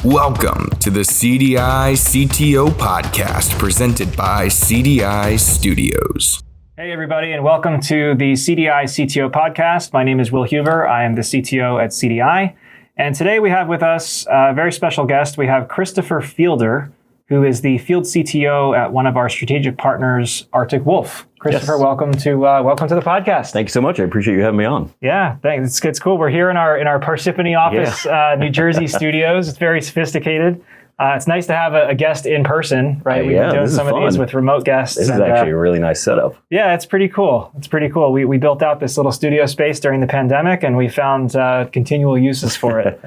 Welcome to the CDI CTO Podcast presented by CDI Studios. Hey everybody, and welcome to the CDI CTO Podcast. My name is Will Huber. I am the CTO at CDI. And today we have with us a very special guest. We have Christopher Fielder, who is the field CTO at one of our strategic partners, Arctic Wolf. Christopher, Yes. welcome to the podcast. Thank you so much. I appreciate you having me on. Yeah, thanks. It's cool. We're here in our Parsippany office, New Jersey studios. It's very sophisticated. It's nice to have a guest in person, right? We've been doing some of these with remote guests. This is actually a really nice setup. Yeah, it's pretty cool. We built out this little studio space during the pandemic, and we found continual uses for it,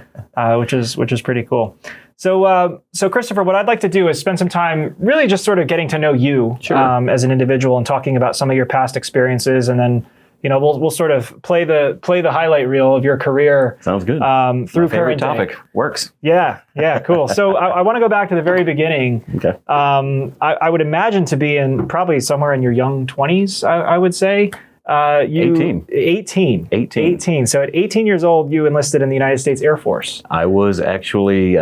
which is pretty cool. So Christopher, what I'd like to do is spend some time really just sort of getting to know you as an individual and talking about some of your past experiences, and then we'll sort of play the highlight reel of your career. Sounds good. Through my favorite parenting. topic. Works. Yeah, cool. So I want to go back to the very beginning. Okay. I would imagine to be in probably somewhere in your young 20s, I would say. 18. 18. So at 18 years old, you enlisted in the United States Air Force. I was actually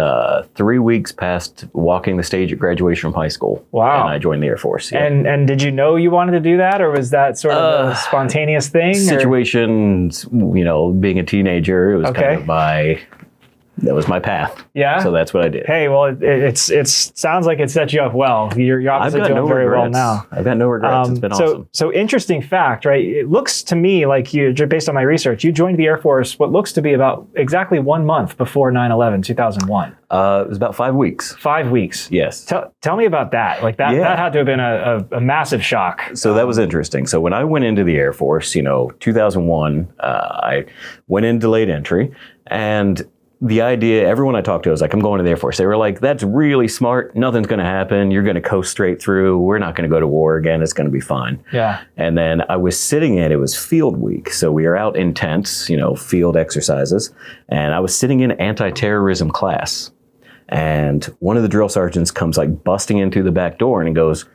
3 weeks past walking the stage at graduation from high school. Wow. And I joined the Air Force. Yeah. And did you know you wanted to do that, or was that sort of a spontaneous thing? Situations, being a teenager, it was kind of that was my path. Yeah. So that's what I did. Hey, well, it sounds like it set you up well. You're obviously doing very regrets. well now. I've got no regrets. It's been awesome. So interesting fact, right? It looks to me like you, based on my research, you joined the Air Force what looks to be about exactly 1 month before 9/11, 2001. It was about 5 weeks. 5 weeks. Yes. Tell me about that. Like that had to have been a massive shock. So that was interesting. So when I went into the Air Force, 2001, I went in delayed entry, and the idea, everyone I talked to was like, I'm going to the Air Force. They were like, that's really smart. Nothing's going to happen. You're going to coast straight through. We're not going to go to war again. It's going to be fine. Yeah. And then I was sitting it was field week. So we were out in tents, field exercises. And I was sitting in anti-terrorism class. And one of the drill sergeants comes like busting into the back door and he goes,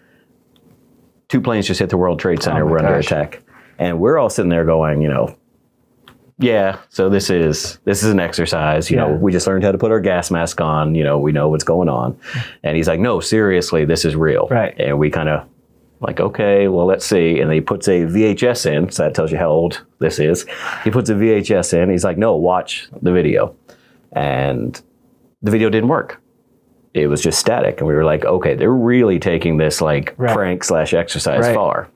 2 planes just hit the World Trade Center. We're under attack. And we're all sitting there going, yeah, so this is an exercise. We just learned how to put our gas mask on. We know what's going on. And he's like, no, seriously, this is real. Right. And we kind of like, okay, well, let's see. And then he puts a VHS in. So that tells you how old this is. He puts a VHS in. He's like, no, watch the video. And the video didn't work. It was just static. And we were like, okay, they're really taking this prank/exercise far.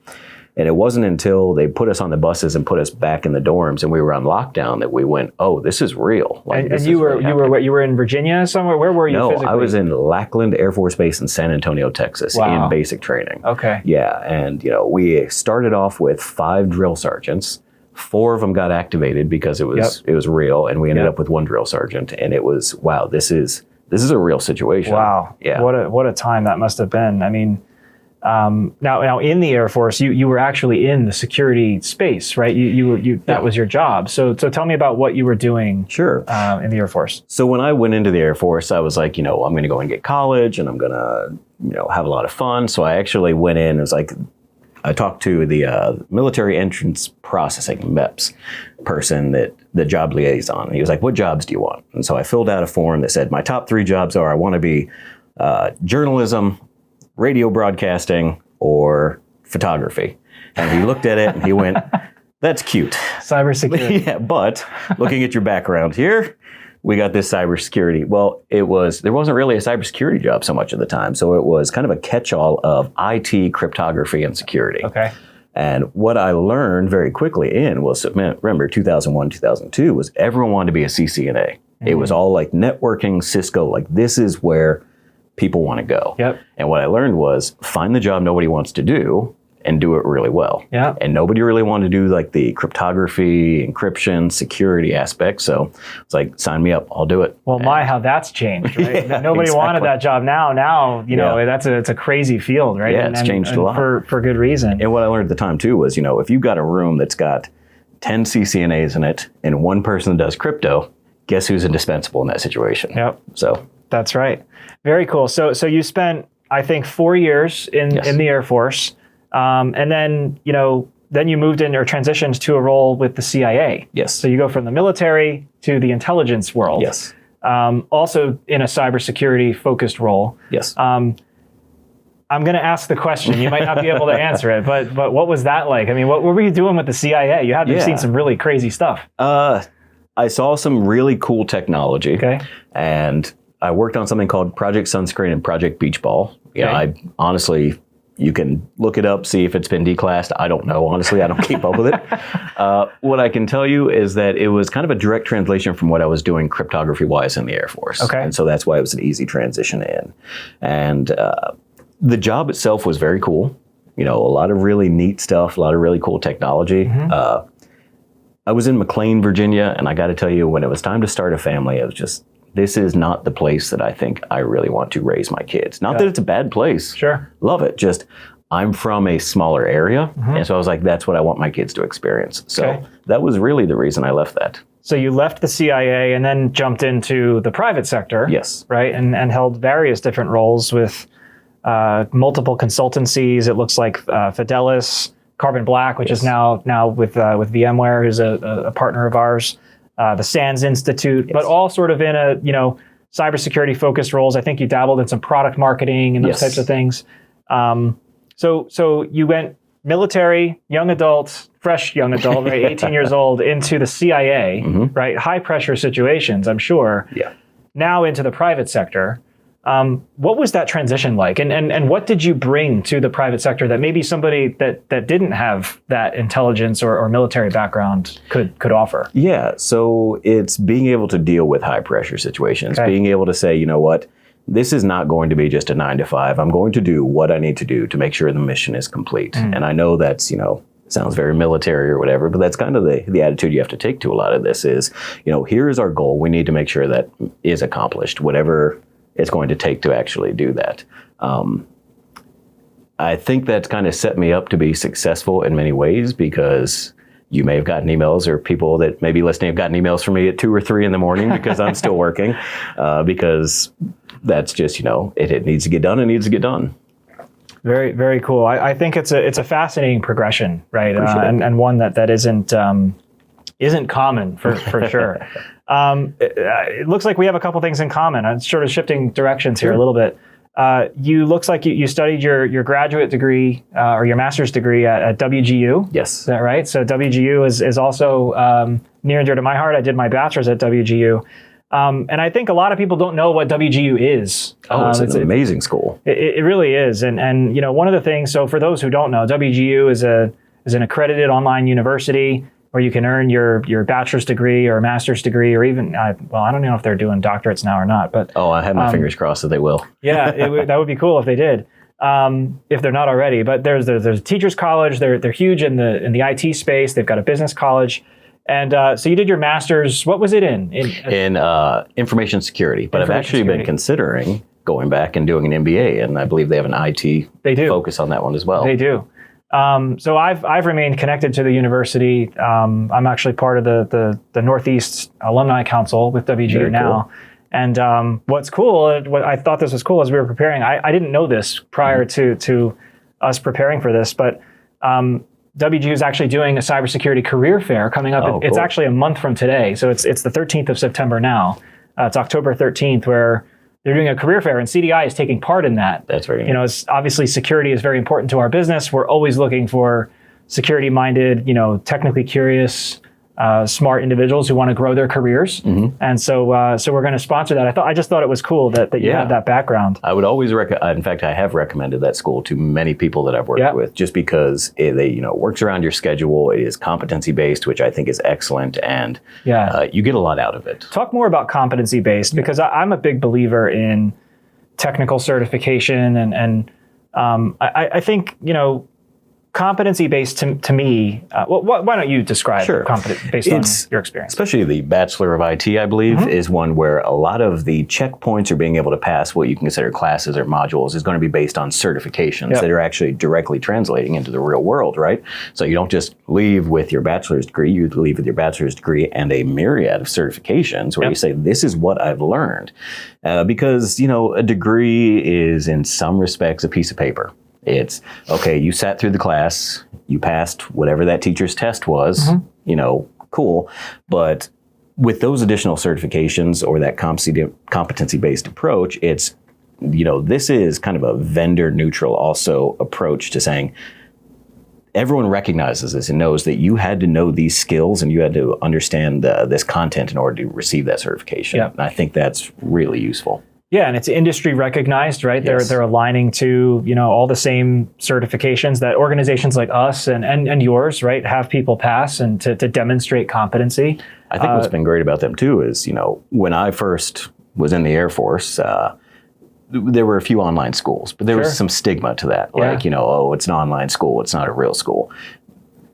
And it wasn't until they put us on the buses and put us back in the dorms and we were on lockdown that we went, oh, this is real. And you were in Virginia somewhere? Where were you physically? No, I was in Lackland Air Force Base in San Antonio, Texas in basic training. Okay. Yeah, and we started off with 5 drill sergeants. 4 of them got activated because it was real, and we ended up with 1 drill sergeant, and it was, wow, this is a real situation. Wow. Yeah. What a time that must have been. I mean, now in the Air Force, you were actually in the security space, right? That was your job. So tell me about what you were doing. Sure. In the Air Force. So when I went into the Air Force, I was like, I'm going to go and get college, and I'm going to, have a lot of fun. So I actually went in. It was like, I talked to the military entrance processing MEPS person, the job liaison. And he was like, what jobs do you want? And so I filled out a form that said my top 3 jobs are I want to be journalism, radio broadcasting, or photography. And he looked at it and he went, that's cute. Cybersecurity. Yeah, but looking at your background here, we got this cybersecurity. Well, there wasn't really a cybersecurity job so much at the time. So it was kind of a catch-all of IT, cryptography, and security. Okay. And what I learned very quickly was, remember 2001, 2002, was everyone wanted to be a CCNA. Mm-hmm. It was all like networking, Cisco, like this is where people want to go. Yep. And what I learned was find the job nobody wants to do and do it really well. Yeah. And nobody really wanted to do like the cryptography, encryption, security aspect. So it's like, sign me up, I'll do it. Well, how that's changed, right? Yeah, nobody wanted that job. Now, it's a crazy field, right? Yeah, it's changed a lot. For good reason. And what I learned at the time too was, if you've got a room that's got 10 CCNAs in it and 1 person that does crypto, guess who's indispensable in that situation? Yep. So that's right. Very cool. So you spent, I think, 4 years in the Air Force, and then you moved in or transitioned to a role with the CIA. Yes. So you go from the military to the intelligence world. Yes. also in a cybersecurity focused role. Yes. I'm going to ask the question. You might not be able to answer it, but what was that like? I mean, what were you doing with the CIA? You had to have seen some really crazy stuff. I saw some really cool technology. Okay. And I worked on something called Project Sunscreen and Project Beach Ball. You know, I honestly, you can look it up, see if it's been declassed. I don't know. Honestly, I don't keep up with it. What I can tell you is that it was kind of a direct translation from what I was doing cryptography-wise in the Air Force. Okay. And so that's why it was an easy transition in. And the job itself was very cool. You know, a lot of really neat stuff, a lot of really cool technology. I was in McLean, Virginia, and I got to tell you, when it was time to start a family, it was just, this is not the place that I think I really want to raise my kids. Not that it's a bad place. Sure. Love it. Just, I'm from a smaller area. And so I was like, that's what I want my kids to experience. So that was really the reason I left that. So you left the CIA and then jumped into the private sector. Yes. Right. And held various different roles with multiple consultancies. It looks like Fidelis, Carbon Black, which is now with VMware, who's a partner of ours, the SANS Institute, but all sort of in a, cybersecurity focused roles. I think you dabbled in some product marketing and those types of things. So you went military, young adult, fresh young adult, right, 18 years old, into the CIA, right? High pressure situations, I'm sure. Yeah. Now into the private sector. What was that transition like? And what did you bring to the private sector that maybe somebody that didn't have that intelligence or military background could offer? Yeah, so it's being able to deal with high pressure situations, being able to say, you know what, this is not going to be just a 9 to 5. I'm going to do what I need to do to make sure the mission is complete. And I know that's, sounds very military or whatever, but that's kind of the attitude you have to take to a lot of this is, here is our goal. We need to make sure that is accomplished, whatever it's going to take to actually do that. I think that's kind of set me up to be successful in many ways, because you may have gotten emails, or people that may be listening have gotten emails from me at 2 or 3 in the morning because I'm still working, because that's just, it needs to get done. It needs to get done. Very, very cool. I think it's a fascinating progression, right? And one that isn't common for sure. It looks like we have a couple things in common. I'm sort of shifting directions here a little bit. Looks like you studied your graduate degree or your master's degree at WGU. Yes. Is that right? So WGU is also near and dear to my heart. I did my bachelor's at WGU. And I think a lot of people don't know what WGU is. It's an amazing school. It really is. And one of the things, so for those who don't know, WGU is an accredited online university where you can earn your bachelor's degree or master's degree, or even, I don't know if they're doing doctorates now or not, but. Oh, I have my fingers crossed that they will. Yeah, that would be cool if they did, if they're not already. But there's a teacher's college. They're huge in the IT space. They've got a business college. And so you did your master's, what was it in? In information security, but I've actually been considering going back and doing an MBA, and I believe they have an IT focus on that one as well. They do. So I've remained connected to the university. I'm actually part of the Northeast Alumni Council with WGU now. Cool. And what's cool, what I thought this was cool as we were preparing, I didn't know this prior to us preparing for this, but WGU is actually doing a cybersecurity career fair coming up. It's actually a month from today. So it's the 13th of September now. It's October 13th, where they're doing a career fair, and CDI is taking part in that. That's very neat. It's obviously security is very important to our business. We're always looking for security-minded, technically curious, smart individuals who want to grow their careers. And so we're going to sponsor that. I just thought it was cool that you had that background. I would always in fact, I have recommended that school to many people that I've worked with, just because it works around your schedule. It is competency-based, which I think is excellent, and you get a lot out of it. Talk more about competency-based, because I'm a big believer in technical certification, and I think, competency-based to me, why don't you describe based on your experience? Especially the Bachelor of IT, I believe, is one where a lot of the checkpoints or being able to pass what you can consider classes or modules is going to be based on certifications that are actually directly translating into the real world, right? So you don't just leave with your bachelor's degree, you leave with your bachelor's degree and a myriad of certifications where you say, this is what I've learned. Because, a degree is in some respects a piece of paper. It's, okay, you sat through the class, you passed whatever that teacher's test was, cool. But with those additional certifications or that competency-based approach, it's, this is kind of a vendor neutral also approach to saying, everyone recognizes this and knows that you had to know these skills and you had to understand this content in order to receive that certification. Yep. And I think that's really useful. Yeah, and it's industry recognized, right? Yes. They're aligning to all the same certifications that organizations like us and yours, right, have people pass and to demonstrate competency. I think what's been great about them too is, when I first was in the Air Force, there were a few online schools, but there was some stigma to that. Like, it's an online school, it's not a real school.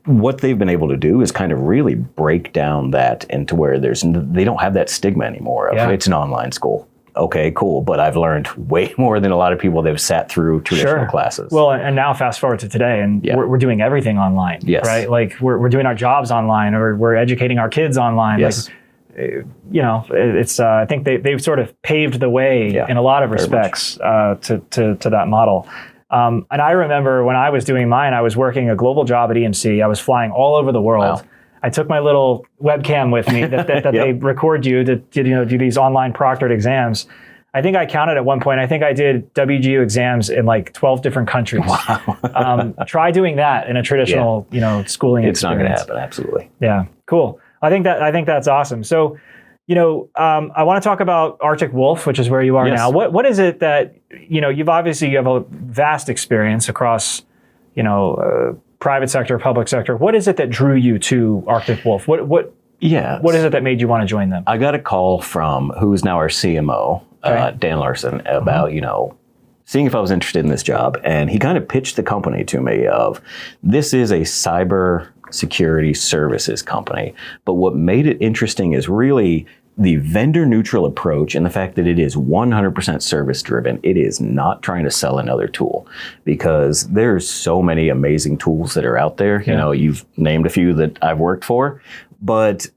What they've been able to do is kind of really break down that into where they don't have that stigma anymore of it's an online school. Okay, cool, but I've learned way more than a lot of people that have sat through traditional classes. Well, and now fast forward to today, and we're doing everything online, right? Like we're doing our jobs online, or we're educating our kids online. Yes. It's I think they've sort of paved the way in a lot of respects to that model. And I remember when I was doing mine, I was working a global job at EMC. I was flying all over the world. Wow. I took my little webcam with me that they record you to do these online proctored exams. I think I counted at one point. I think I did WGU exams in like 12 different countries. Wow. Try doing that in a traditional schooling experience. It's not going to happen. Absolutely. Yeah. Cool. I think that's awesome. So, I want to talk about Arctic Wolf, which is where you are now. What is it that you have a vast experience across private sector, public sector. What is it that drew you to Arctic Wolf? What is it that made you want to join them? I got a call from who is now our CMO, Dan Larson, about seeing if I was interested in this job, and he kind of pitched the company to me of, this is a cyber security services company, but what made it interesting is really the vendor neutral approach and the fact that it is 100% service driven. It is not trying to sell another tool, because there's so many amazing tools that are out there. You've named a few that I've worked for, but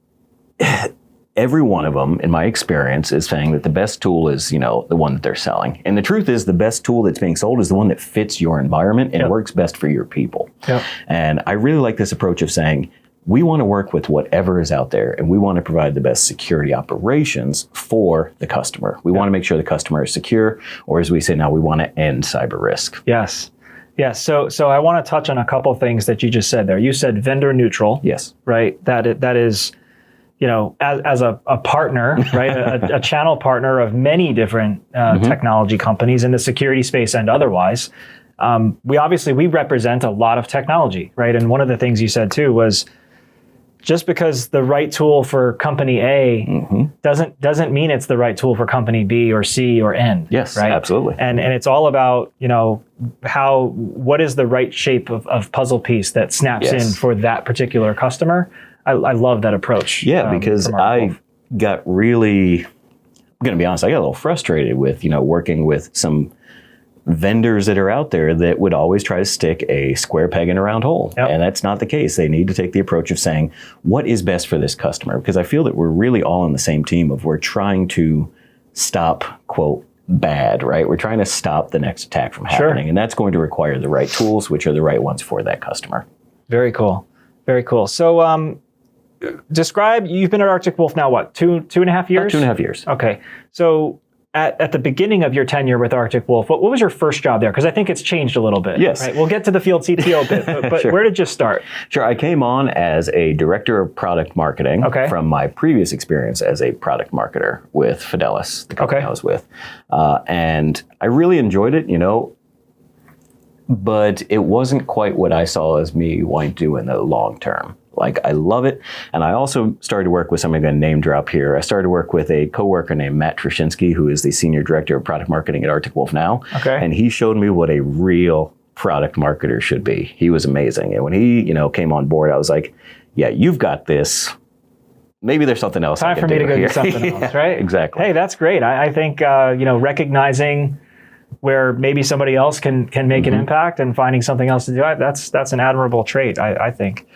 every one of them, in my experience, is saying that the best tool is, the one that they're selling. And the truth is, the best tool that's being sold is the one that fits your environment and works best for your people. Yep. And I really like this approach of saying, we want to work with whatever is out there, and we want to provide the best security operations for the customer. We want to make sure the customer is secure, or as we say now, we want to end cyber risk. Yes. Yes. So I want to touch on a couple of things that you just said there. You said vendor neutral. Yes. Right. That is, as a partner, right, a channel partner of many different technology companies in the security space and otherwise. We represent a lot of technology, right? And one of the things you said too was, just because the right tool for company A doesn't mean it's the right tool for company B or C or N. Yes, right? Absolutely. And it's all about, what is the right shape of puzzle piece that snaps in for that particular customer. I love that approach. Yeah, because I got really, I'm going to be honest, I got a little frustrated with, working with some vendors that are out there that would always try to stick a square peg in a round hole. Yep. And that's not the case. They need to take the approach of saying, what is best for this customer? Because I feel that we're really all on the same team of, we're trying to stop, quote, bad, right? We're trying to stop the next attack from happening. And that's going to require the right tools, which are the right ones for that customer. Very cool. Very cool. So you've been at Arctic Wolf now, what, 2.5 years? About 2.5 years. Okay. So at the beginning of your tenure with Arctic Wolf, what was your first job there? Because I think it's changed a little bit. Yes. Right? We'll get to the field CTO bit, but Sure. Where did you start? Sure. I came on as a director of product marketing from my previous experience as a product marketer with Fidelis, the company I was with. And I really enjoyed it, but it wasn't quite what I saw as me wanting to do in the long term. Like, I love it. And I also started to work with, somebody I'm going to name drop here. I started to work with a coworker named Matt Trushinsky, who is the senior director of product marketing at Arctic Wolf now. Okay. And he showed me what a real product marketer should be. He was amazing. And when he, came on board, I was like, yeah, you've got this. Maybe there's something else. Time for me to go do something else, right? Exactly. Hey, that's great. I think, recognizing where maybe somebody else can make an impact and finding something else to do, that's an admirable trait, I think.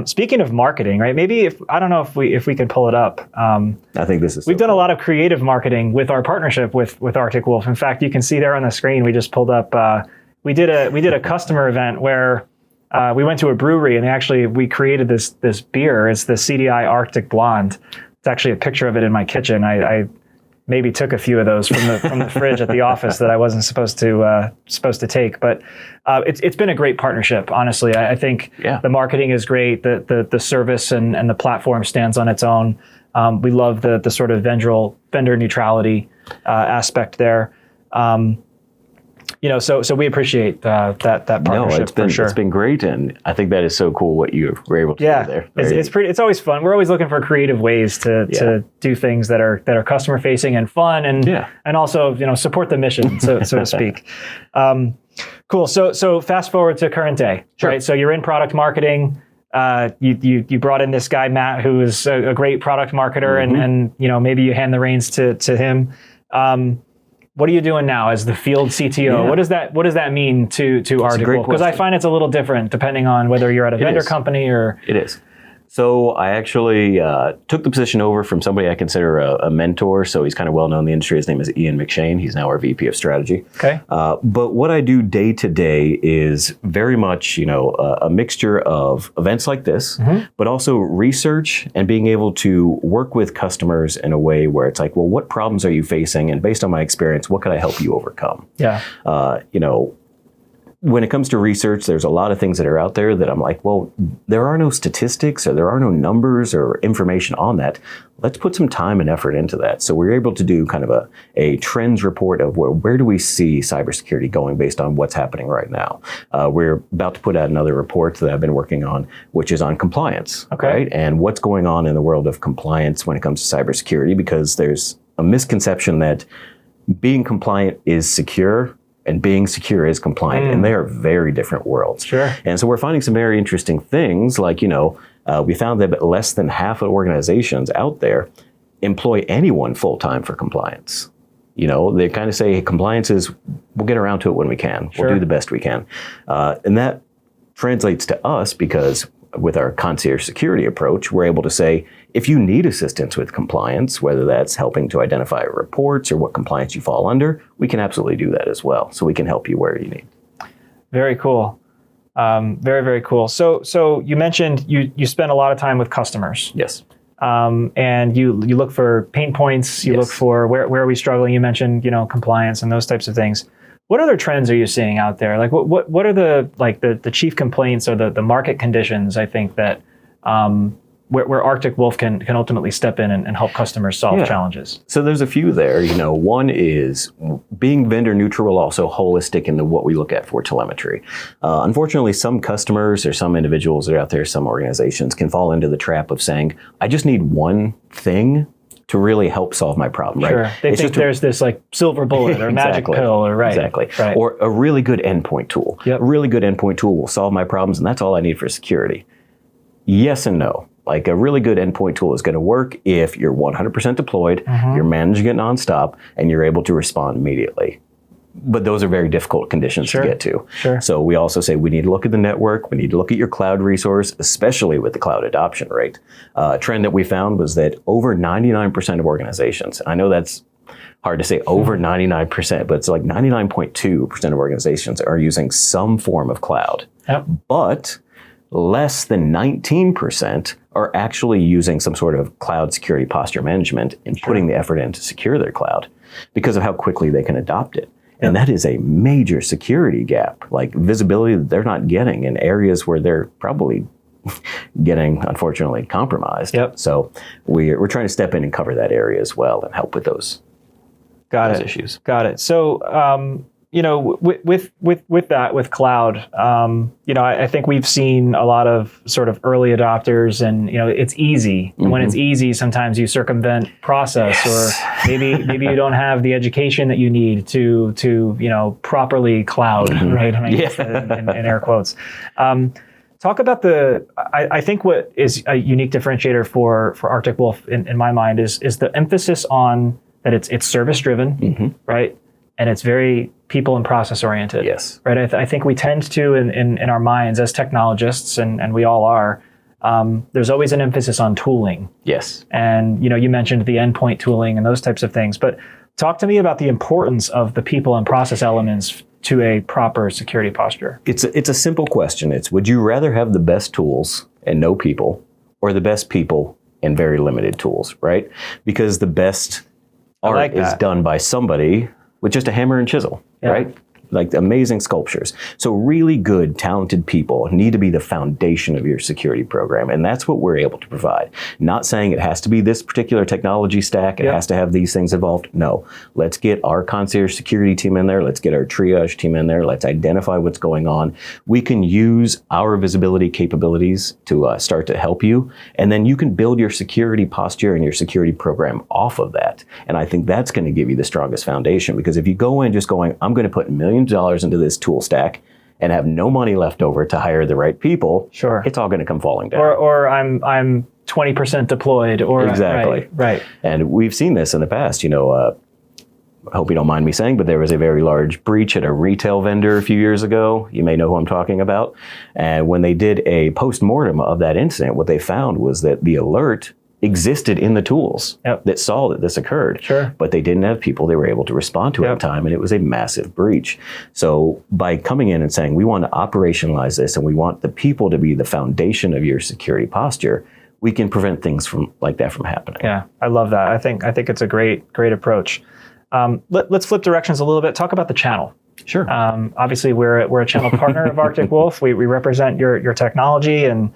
Speaking of marketing, right? Maybe I don't know if we can pull it up. I think this is. We've done a lot of creative marketing with our partnership with Arctic Wolf. In fact, you can see there on the screen, we just pulled up. We did a customer event where we went to a brewery and we created this beer. It's the CDI Arctic Blonde. It's actually a picture of it in my kitchen. I maybe took a few of those from the fridge at the office that I wasn't supposed to take. But it's been a great partnership, honestly. I think the marketing is great. The service and the platform stands on its own. We love the sort of vendor neutrality aspect there. So we appreciate that partnership. No, for sure. It's been great, and I think that is so cool what you were able to do there. It's always fun. We're always looking for creative ways to do things that are customer facing and fun, and also support the mission, so to speak. Cool. So fast forward to current day, right? So you're in product marketing. You brought in this guy Matt, who is a great product marketer, and maybe you hand the reins to him. What are you doing now as the field CTO? Yeah. What does that mean to Arctic Wolf? Because I find it's a little different depending on whether you're at a vendor company or... It is. So I actually took the position over from somebody I consider a mentor. So he's kind of well known in the industry. His name is Ian McShane. He's now our VP of strategy. Okay. But what I do day to day is very much, a mixture of events like this, but also research and being able to work with customers in a way where it's like, well, what problems are you facing? And based on my experience, what can I help you overcome? Yeah. When it comes to research, there's a lot of things that are out there that I'm like, well, there are no statistics or there are no numbers or information on that. Let's put some time and effort into that. So we're able to do kind of a trends report of where do we see cybersecurity going based on what's happening right now. We're about to put out another report that I've been working on, which is on compliance, right? And what's going on in the world of compliance when it comes to cybersecurity, because there's a misconception that being compliant is secure, and being secure is compliant, and they are very different worlds. Sure. And so we're finding some very interesting things, like, we found that less than half of organizations out there employ anyone full-time for compliance. They kind of say, hey, compliance is, we'll get around to it when we can. We'll do the best we can. And that translates to us because with our concierge security approach, we're able to say, if you need assistance with compliance, whether that's helping to identify reports or what compliance you fall under, we can absolutely do that as well. So we can help you where you need. Very cool. Very, very cool. So you mentioned you spend a lot of time with customers. Yes. And you look for pain points. You look for where are we struggling. You mentioned compliance and those types of things. What other trends are you seeing out there? Like what are the chief complaints or the market conditions? I think that where Arctic Wolf can ultimately step in and help customers solve challenges. So there's a few there. One is being vendor neutral, also holistic into what we look at for telemetry. Unfortunately, some customers or some individuals that are out there, some organizations can fall into the trap of saying, I just need one thing to really help solve my problem, right? Sure. They think there's this silver bullet or magic pill or Exactly. Or a really good endpoint tool. Yep. A really good endpoint tool will solve my problems, and that's all I need for security. Yes and no. Like a really good endpoint tool is going to work if you're 100% deployed, you're managing it nonstop, and you're able to respond immediately. But those are very difficult conditions to get to. Sure. So we also say we need to look at the network, we need to look at your cloud resource, especially with the cloud adoption rate. A trend that we found was that over 99% of organizations, I know that's hard to say over 99%, but it's like 99.2% of organizations are using some form of cloud. Yep. But less than 19% are actually using some sort of cloud security posture management and putting the effort in to secure their cloud because of how quickly they can adopt it. And that is a major security gap, like visibility that they're not getting in areas where they're probably getting, unfortunately, compromised. Yep. So we're trying to step in and cover that area as well and help with those issues. Got it. So, with that, with cloud, I think we've seen a lot of sort of early adopters, and it's easy. And when it's easy, sometimes you circumvent process, or maybe you don't have the education that you need to properly cloud, right? In air quotes. Talk about I think what is a unique differentiator for Arctic Wolf in my mind is the emphasis on that it's service driven, right? And it's very people and process oriented. Yes. Right. I think we tend to, in our minds as technologists, and we all are, there's always an emphasis on tooling. Yes. And, you mentioned the endpoint tooling and those types of things, but talk to me about the importance of the people and process elements to a proper security posture. It's a simple question. It's, would you rather have the best tools and no people, or the best people and very limited tools, right? Because the best art is done by somebody with just a hammer and chisel, right? Like amazing sculptures. So really good, talented people need to be the foundation of your security program. And that's what we're able to provide. Not saying it has to be this particular technology stack. It has to have these things involved. No, let's get our concierge security team in there. Let's get our triage team in there. Let's identify what's going on. We can use our visibility capabilities to start to help you. And then you can build your security posture and your security program off of that. And I think that's going to give you the strongest foundation, because if you go in just going, I'm going to put millions of dollars into this tool stack and have no money left over to hire the right people, it's all going to come falling down. Or I'm 20% deployed. Or exactly. Right. And we've seen this in the past. I hope you don't mind me saying, but there was a very large breach at a retail vendor a few years ago. You may know who I'm talking about. And when they did a post-mortem of that incident, what they found was that the alert existed in the tools that saw that this occurred. But they didn't have people they were able to respond to at the time, and it was a massive breach. So by coming in and saying, we want to operationalize this and we want the people to be the foundation of your security posture, we can prevent things like that from happening. Yeah, I love that. I think it's a great approach. Let's flip directions a little bit. Talk about the channel. Sure. Obviously, we're a channel partner of Arctic Wolf. We represent your technology, and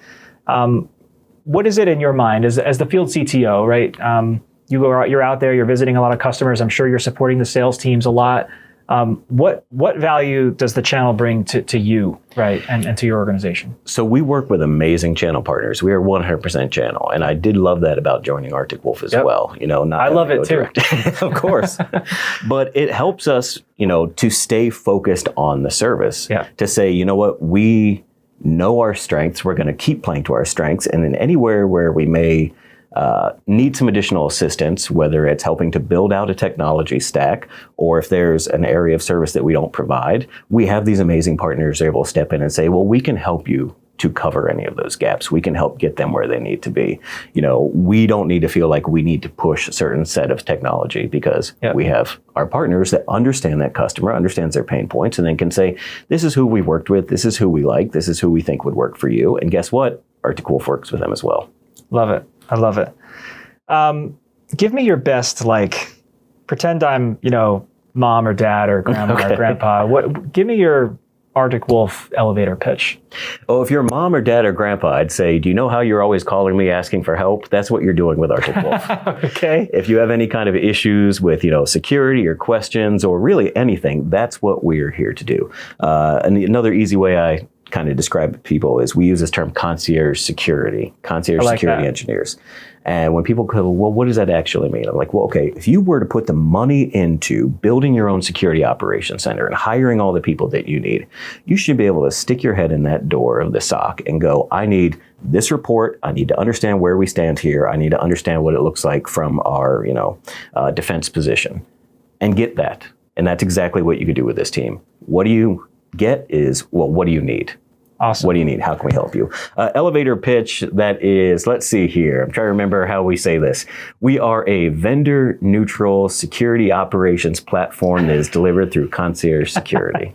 what is it in your mind as the field CTO, right? You're out there, you're visiting a lot of customers. I'm sure you're supporting the sales teams a lot. What value does the channel bring to you, right, and to your organization? So we work with amazing channel partners. We are 100% channel, and I did love that about joining Arctic Wolf as well. I love it too, of course. But it helps us, to stay focused on the service. To say, you know what, we know our strengths. We're going to keep playing to our strengths, and in anywhere where we may need some additional assistance, whether it's helping to build out a technology stack, or if there's an area of service that we don't provide, we have these amazing partners able to step in and say, well, we can help you to cover any of those gaps. We can help get them where they need to be. We don't need to feel like we need to push a certain set of technology, because we have our partners that understand that customer, understands their pain points, and then can say, this is who we worked with, this is who we like, this is who we think would work for you. And guess what? Arctic Wolf works with them as well. Love it. I love it. Give me your best, pretend I'm, mom or dad or grandma or grandpa. Give me your Arctic Wolf elevator pitch. Oh, if you're mom or dad or grandpa, I'd say, do you know how you're always calling me asking for help? That's what you're doing with Arctic Wolf. Okay. If you have any kind of issues with, security or questions or really anything, that's what we're here to do. And another easy way I kind of describe it to people is we use this term concierge security engineers. And when people go, well, what does that actually mean? I'm like, well, okay, if you were to put the money into building your own security operations center and hiring all the people that you need, you should be able to stick your head in that door of the SOC and go, I need this report. I need to understand where we stand here. I need to understand what it looks like from our, defense position, and get that. And that's exactly what you could do with this team. What do you get is, well, what do you need? Awesome. What do you need? How can we help you? Elevator pitch, that is, let's see here. I'm trying to remember how we say this. We are a vendor-neutral security operations platform that is delivered through concierge security.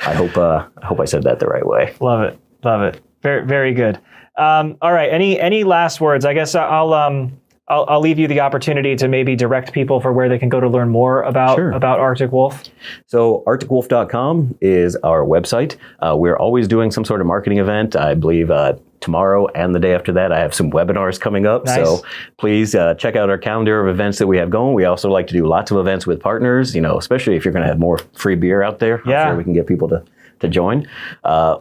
I hope I said that the right way. Love it. Love it. Very, very good. All right. Any last words? I guess I'll leave you the opportunity to maybe direct people for where they can go to learn more about Arctic Wolf. So arcticwolf.com is our website. We're always doing some sort of marketing event. I believe tomorrow and the day after that, I have some webinars coming up. Nice. So please check out our calendar of events that we have going. We also like to do lots of events with partners, especially if you're going to have more free beer out there. I'm sure we can get people to join.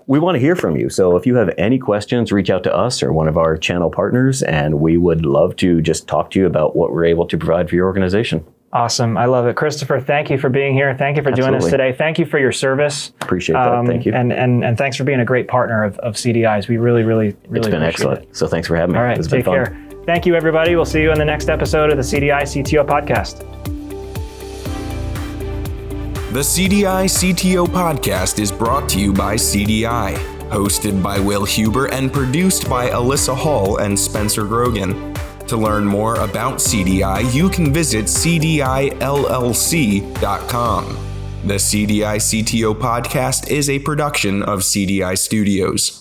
We want to hear from you. So if you have any questions, reach out to us or one of our channel partners, and we would love to just talk to you about what we're able to provide for your organization. Awesome. I love it. Christopher, thank you for being here. Thank you for joining us today. Thank you for your service. Appreciate that. Thank you. And thanks for being a great partner of CDI's. We really It's been excellent. So thanks for having me. All right. Take care. Thank you, everybody. We'll see you in the next episode of the CDI CTO Podcast. The CDI CTO Podcast is brought to you by CDI, hosted by Will Huber and produced by Alyssa Hall and Spencer Grogan. To learn more about CDI, you can visit cdillc.com. The CDI CTO Podcast is a production of CDI Studios.